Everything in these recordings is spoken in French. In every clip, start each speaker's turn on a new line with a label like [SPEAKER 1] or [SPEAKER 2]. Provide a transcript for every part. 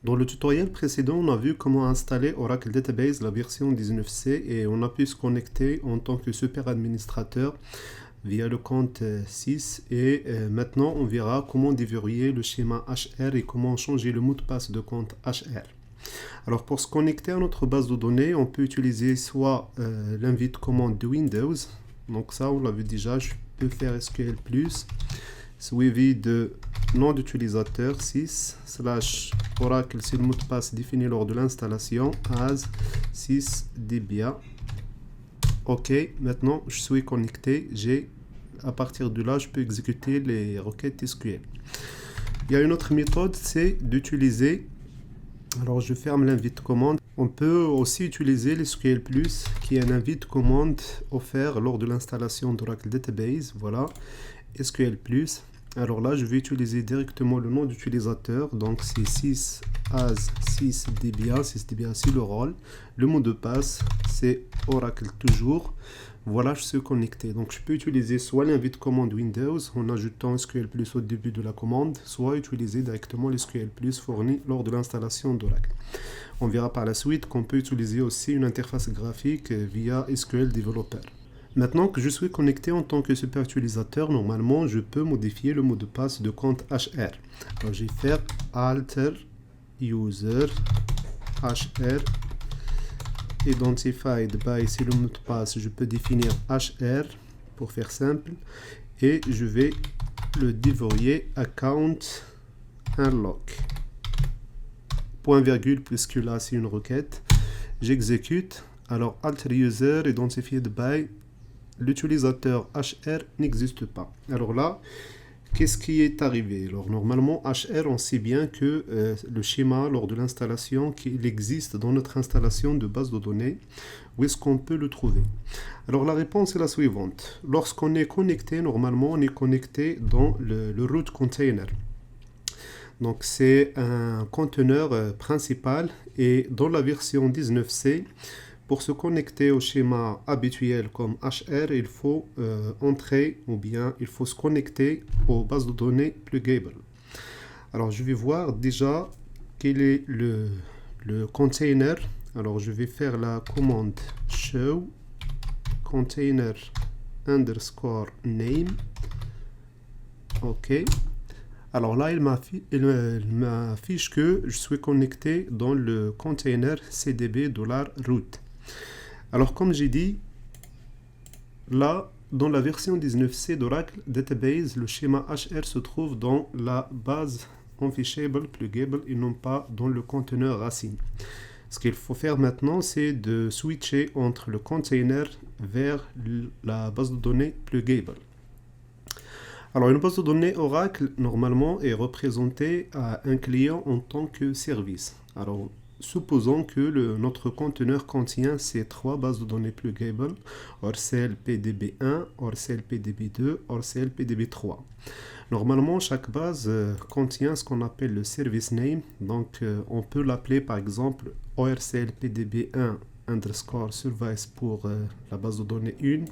[SPEAKER 1] Dans le tutoriel précédent, on a vu comment installer Oracle Database, la version 19c, et on a pu se connecter en tant que super administrateur via le compte 6. Et maintenant, on verra comment déverrouiller le schéma HR et comment changer le mot de passe de compte HR. Alors, pour se connecter à notre base de données, on peut utiliser soit l'invite commande de Windows. Donc ça, on l'a vu déjà, je peux faire SQL+, suivi de nom d'utilisateur 6 / Oracle, c'est le mot de passe défini lors de l'installation, as 6 dbia. Ok, maintenant je suis connecté, à partir de là, je peux exécuter les requêtes SQL. Il y a une autre méthode, c'est d'utiliser, alors je ferme l'invite commande. On peut aussi utiliser l'SQL+, qui est un invite commande offert lors de l'installation d'Oracle Database. Voilà, SQL+. Alors là, je vais utiliser directement le nom d'utilisateur. Donc c'est 6 as 6 dbia. 6 dbia, c'est le rôle. Le mot de passe, c'est Oracle toujours. Voilà, je suis connecté. Donc je peux utiliser soit l'invite commande Windows en ajoutant SQL+ au début de la commande, soit utiliser directement l'SQL+ fourni lors de l'installation d'Oracle. On verra par la suite qu'on peut utiliser aussi une interface graphique via SQL Developer. Maintenant que je suis connecté en tant que super utilisateur, normalement, je peux modifier le mot de passe de compte HR. Alors, je vais faire alter user HR identified by, c'est le mot de passe. Je peux définir HR pour faire simple et je vais le déverrouiller account unlock. Point virgule, puisque là, c'est une requête. J'exécute. Alors, alter user identified by, l'utilisateur HR n'existe pas. Alors là, qu'est-ce qui est arrivé? Alors normalement, HR, on sait bien que le schéma lors de l'installation, qu'il existe dans notre installation de base de données. Où est-ce qu'on peut le trouver? Alors la réponse est la suivante. Lorsqu'on est connecté, normalement, on est connecté dans le root container. Donc c'est un conteneur principal et dans la version 19c, pour se connecter au schéma habituel comme HR, il faut entrer ou bien il faut se connecter aux bases de données pluggable. Alors je vais voir déjà quel est le container. Alors je vais faire la commande show container underscore name. Ok. Alors là, il m'affiche que je suis connecté dans le container cdb $root. Alors, comme j'ai dit, là, dans la version 19c d'Oracle Database, le schéma HR se trouve dans la base unfishable, pluggable, et non pas dans le conteneur racine. Ce qu'il faut faire maintenant, c'est de switcher entre le container vers la base de données pluggable. Alors, une base de données Oracle, normalement, est représentée à un client en tant que service. Alors, supposons que notre conteneur contient ces trois bases de données pluggable, Orcel PDB1, Orcel PDB2, Orcel PDB3. Normalement, chaque base contient ce qu'on appelle le service name. Donc, on peut l'appeler par exemple Orcel PDB1 underscore service pour la base de données 1.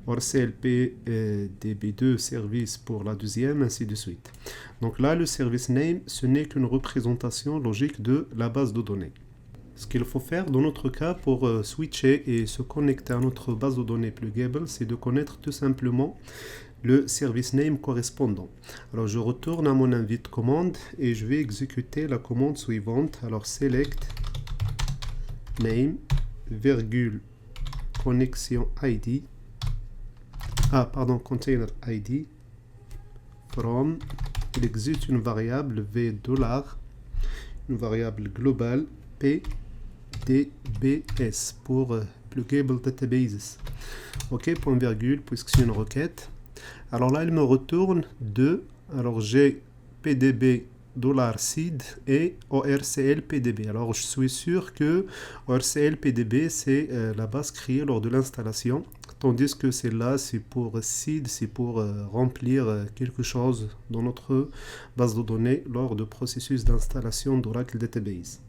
[SPEAKER 1] Orcel PDB2 service pour la deuxième, ainsi de suite. Donc là, le service name, ce n'est qu'une représentation logique de la base de données. Ce qu'il faut faire dans notre cas pour switcher et se connecter à notre base de données pluggable, c'est de connaître tout simplement le service name correspondant. Alors je retourne à mon invite commande et je vais exécuter la commande suivante. Alors select name, virgule, connexion ID, container ID from, il existe une variable $, une variable globale PDBS pour Pluggable Databases. Ok, point virgule, puisque c'est une requête. Alors là, il me retourne 2. Alors j'ai PDB $seed et ORCL PDB. Alors je suis sûr que ORCL PDB, c'est la base créée lors de l'installation. Tandis que celle-là, c'est pour seed, c'est pour remplir quelque chose dans notre base de données lors du processus d'installation d'Oracle Database.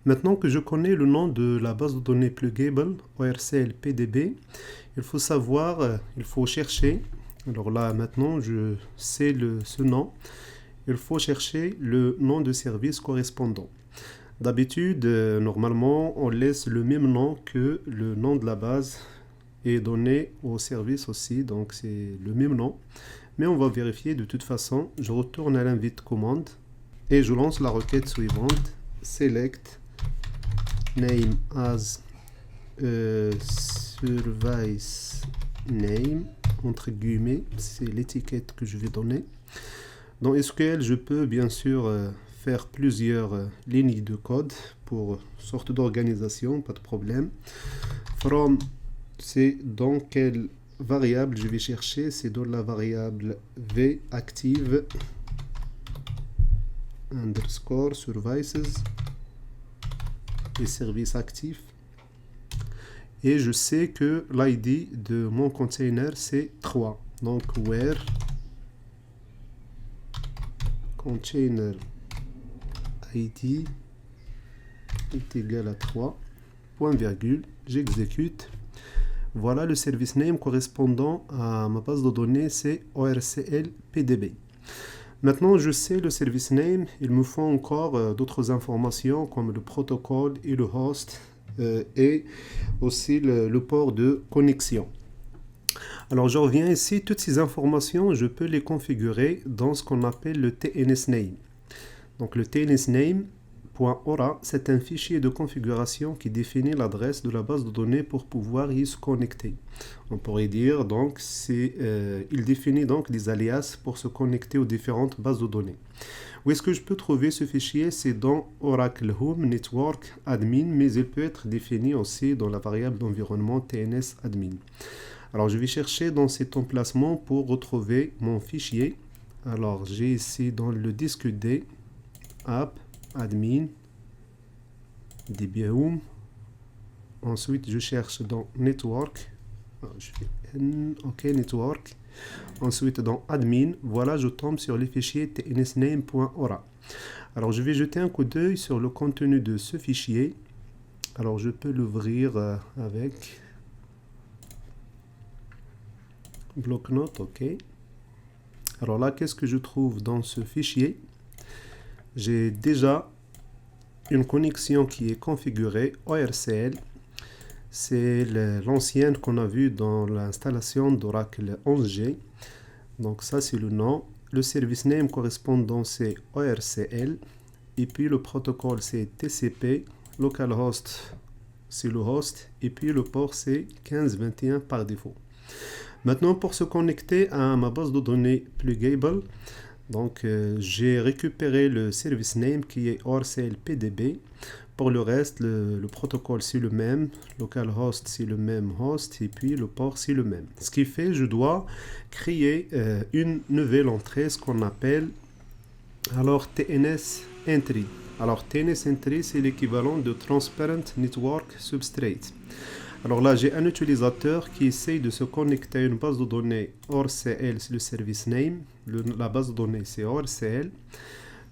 [SPEAKER 1] Maintenant que je connais le nom de la base de données pluggable, ORCL PDB, il faut savoir, il faut chercher. Alors là, maintenant, je sais ce nom. il faut chercher le nom de service correspondant. D'habitude, normalement, on laisse le même nom que le nom de la base est donné au service aussi, donc c'est le même nom. Mais on va vérifier de toute façon. Je retourne à l'invite commande et je lance la requête suivante. Select name as service name, entre guillemets, c'est l'étiquette que je vais donner. Dans SQL, je peux bien sûr faire plusieurs lignes de code pour sorte d'organisation, pas de problème. From, c'est dans quelle variable je vais chercher, c'est dans la variable v active underscore services et services actifs. Et je sais que l'ID de mon container c'est 3. Donc where container ID est égal à 3, point virgule, j'exécute. Voilà le service name correspondant à ma base de données, c'est ORCL PDB. Maintenant, je sais le service name, il me faut encore d'autres informations comme le protocole et le host et aussi le port de connexion. Alors, je reviens ici, toutes ces informations, je peux les configurer dans ce qu'on appelle le TNSName. Donc, le TNSName.aura, c'est un fichier de configuration qui définit l'adresse de la base de données pour pouvoir y se connecter. On pourrait dire, donc, il définit donc des alias pour se connecter aux différentes bases de données. Où est-ce que je peux trouver ce fichier? C'est dans Oracle Home Network Admin, mais il peut être défini aussi dans la variable d'environnement TNSAdmin. Alors, je vais chercher dans cet emplacement pour retrouver mon fichier. Alors, j'ai ici dans le disque D, app, admin, dbhome. Ensuite, je cherche dans network. Je fais OK, network. Ensuite, dans admin, voilà, je tombe sur le fichier tnsname.aura. Alors, je vais jeter un coup d'œil sur le contenu de ce fichier. Alors, je peux l'ouvrir avec bloc-notes, OK. Alors là, qu'est-ce que je trouve dans ce fichier? J'ai déjà une connexion qui est configurée ORCL. C'est l'ancienne qu'on a vue dans l'installation d'Oracle 11G. Donc ça, c'est le nom. Le service name correspondant, c'est ORCL. Et puis le protocole, c'est TCP. Localhost, c'est le host. Et puis le port, c'est 1521 par défaut. Maintenant, pour se connecter à ma base de données Plugable, donc j'ai récupéré le service name qui est ORCL PDB. Pour le reste, le protocole c'est le même, localhost c'est le même host et puis le port c'est le même. Ce qui fait, je dois créer une nouvelle entrée, ce qu'on appelle alors TNS Entry. Alors TNS Entry c'est l'équivalent de Transparent Network Substrate. Alors là, j'ai un utilisateur qui essaye de se connecter à une base de données ORCL, c'est le service name. La base de données, c'est ORCL.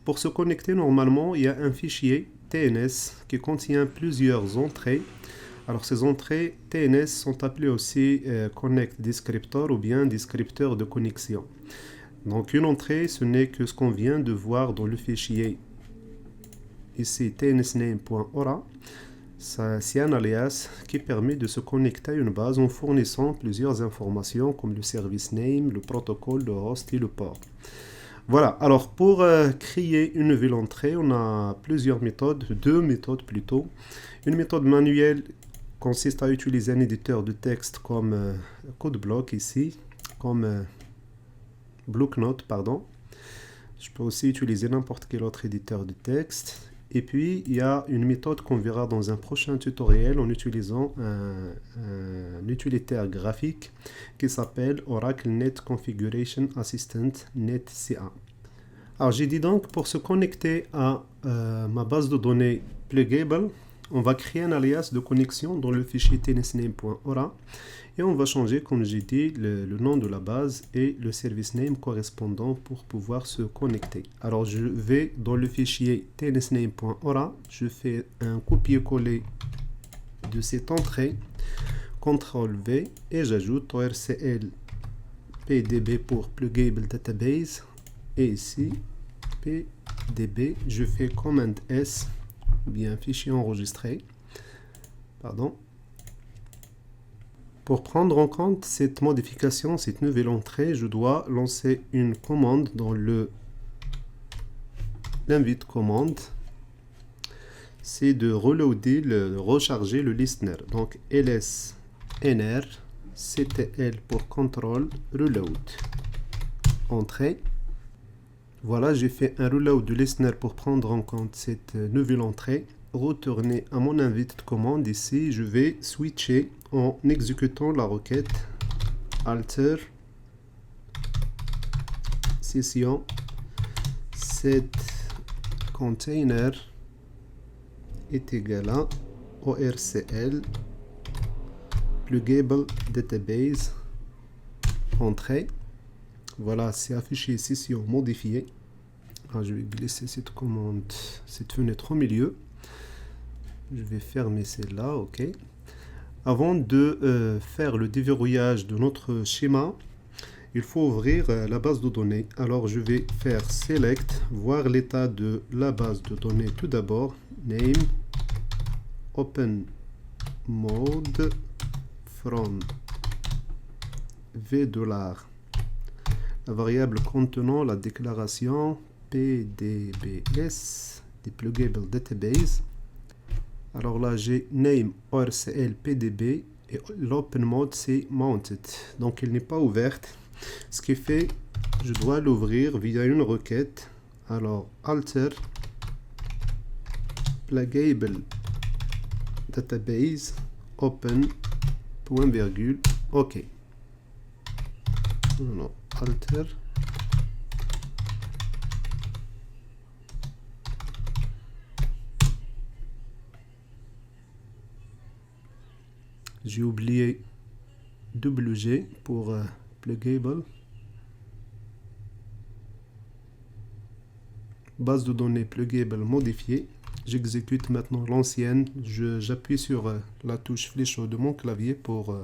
[SPEAKER 1] Pour se connecter, normalement, il y a un fichier TNS qui contient plusieurs entrées. Alors, ces entrées TNS sont appelées aussi Connect Descriptor ou bien descripteur de connexion. Donc, une entrée, ce n'est que ce qu'on vient de voir dans le fichier ici, tnsname.aura. C'est un alias qui permet de se connecter à une base en fournissant plusieurs informations comme le service name, le protocole, le host et le port. Voilà, alors pour créer une nouvelle entrée, on a plusieurs méthodes, deux méthodes plutôt. Une méthode manuelle consiste à utiliser un éditeur de texte comme CodeBlock ici, comme bloc-notes, pardon. Je peux aussi utiliser n'importe quel autre éditeur de texte. Et puis, il y a une méthode qu'on verra dans un prochain tutoriel en utilisant un utilitaire graphique qui s'appelle Oracle Net Configuration Assistant NetCA. Alors, j'ai dit donc, pour se connecter à ma base de données Plugable, on va créer un alias de connexion dans le fichier tnsname.aura et on va changer, comme j'ai dit, le nom de la base et le service name correspondant pour pouvoir se connecter. Alors, je vais dans le fichier tnsname.aura, je fais un copier-coller de cette entrée, CTRL-V, et j'ajoute ORCL PDB pour Plugable Database, et ici, pdb, je fais command S, ou bien fichier enregistré, pardon. Pour prendre en compte cette modification, cette nouvelle entrée, je dois lancer une commande dans l'invite commande. C'est de reloader, recharger le listener. Donc lsnr ctl pour contrôle reload. Entrée. Voilà, j'ai fait un reload du listener pour prendre en compte cette nouvelle entrée. Retourner à mon invite commande ici, je vais switcher en exécutant la requête alter session set container est égal à orcl pluggable database entrée. Voilà, c'est affiché session modifiée. Alors, je vais glisser cette commande, cette fenêtre au milieu. Je vais fermer celle-là, ok. Avant de faire le déverrouillage de notre schéma, il faut ouvrir la base de données. Alors je vais faire select, voir l'état de la base de données tout d'abord. Name, open mode, from $, la variable contenant la déclaration pdbs, depluggable database. Alors là, j'ai name orcl pdb et l'open mode c'est mounted. Donc, il n'est pas ouverte. Ce qui fait, je dois l'ouvrir via une requête. Alors, alter pluggable database open point virgule ok. Non, alter j'ai oublié WG pour pluggable. Base de données pluggable modifiée. J'exécute maintenant l'ancienne. J'appuie sur la touche fléau de mon clavier pour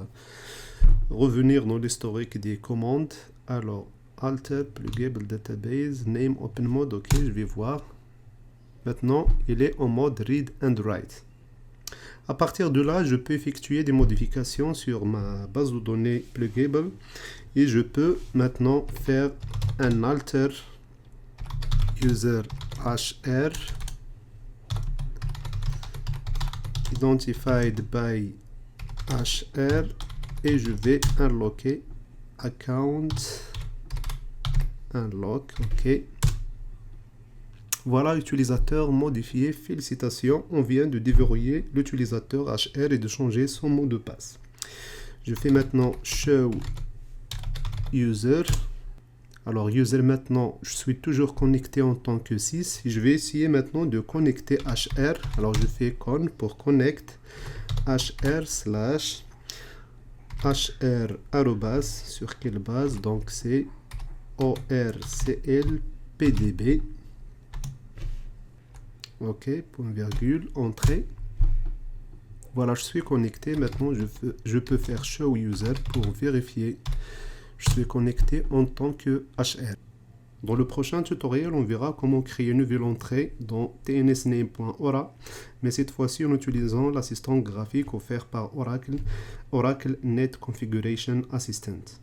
[SPEAKER 1] revenir dans l'historique des commandes. Alors, alter pluggable database, name open mode, ok, je vais voir. Maintenant, il est en mode read and write. À partir de là, je peux effectuer des modifications sur ma base de données pluggable et je peux maintenant faire un alter user hr identified by hr et je vais unlocker account unlock, ok. Voilà l'utilisateur modifié. Félicitations, on vient de déverrouiller l'utilisateur HR et de changer son mot de passe. Je fais maintenant show user. Alors user maintenant, je suis toujours connecté en tant que 6. Je vais essayer maintenant de connecter HR. Alors je fais con pour connect HR slash HR arrobas sur quelle base? Donc c'est orcl pdb. Ok, point virgule, entrée. Voilà, je suis connecté. Maintenant, je peux faire show user pour vérifier. Je suis connecté en tant que HR. Dans le prochain tutoriel, on verra comment créer une nouvelle entrée dans tnsname.aura, mais cette fois-ci en utilisant l'assistant graphique offert par Oracle, Oracle Net Configuration Assistant.